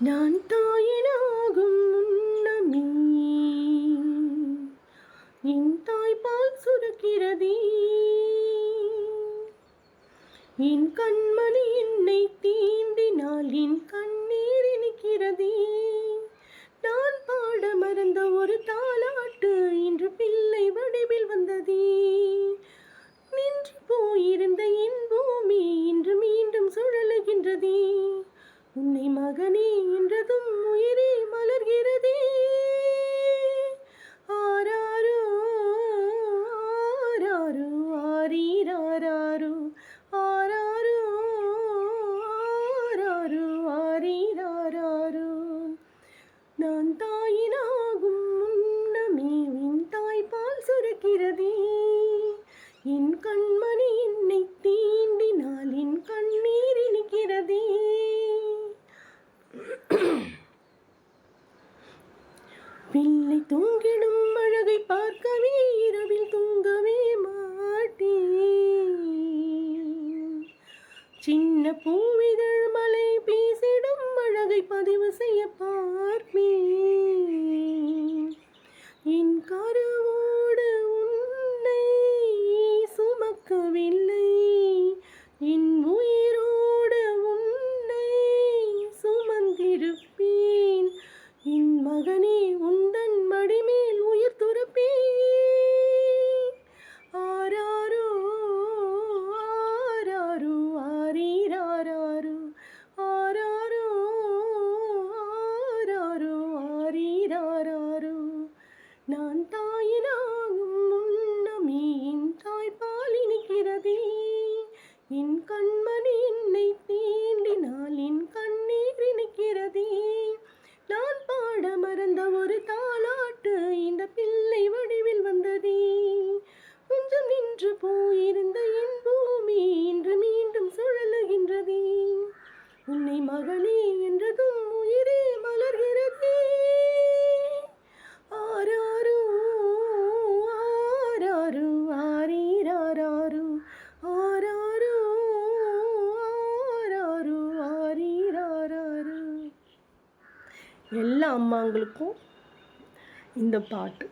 நான் தாயினாகும் முன்னமே என் தாய்ப்பால் சுரக்கிறதே, என் கண்மணி என்னை தீண்டினால் என் கண்ணீர் இனிக்கிறதே. நான் பாட மறந்த ஒரு தாலாட்டு இன்று பிள்ளை வடிவில் வந்ததே. நின்று போயிருந்த என் பூமி இன்று மீண்டும் சுழலுகின்றதே. உன்னை மகனே என்றதும் உயிரே மலர்கிறதே. ஆராரோ ஆராரோ ஆரீராராரோ ஆராரோ ஆராரோ ஆரீராராரோ. நான் தாயினாகும் முன்னமே என் தாய்ப்பால் சுரக்கிறதே, என் கண்மணி என்னை தீண்டினால் என் கண்ணீர் இனிக்கிறதே. பிள்ளை தூங்கிடும் அழகை பார்க்கவே இரவில் தூங்கவே மாட்டேன். சின்ன பூவிதழ் மலை பேசிடும் அழகை பதிவு செய்ய பார்ப்பேன். என் கருவோடு உன்னை சுமக்கவில்லை, என் உயிரோடு உன்னை சுமந்திருப்பேன். என் மகனே உந்தன் மடிமேல் உயிர் துறப்பேன். ஆராரோ ஆராரோ ஆரீராராரோ ஆராரோ ஆராரோ ஆரீராராரோ. நான் தாயினாகும் முன்னமே என் தாய்ப்பால் இனிக்கிறதே, என் கண்மணி என்னை தீண்டினால் என் கண்ணீர் இனிக்கிறதே. நான் பாட மறந்த ஒரு தாலாட்டு இந்த பிள்ளை வடிவில் வந்ததே. கொஞ்சம் நின்று போயிருந்த என் பூமி இன்று மீண்டும் சுழலுகின்றதே. உன்னை மகளே என்றதும் உயிரே மலர்கிறதே. ஆராரோ ஆராரோ ஆரீராராரோ ஆராரோ ஆராரோ ஆரீராராரோ. எல்லா அம்மாங்களுக்கும் இந்த பாட்டு.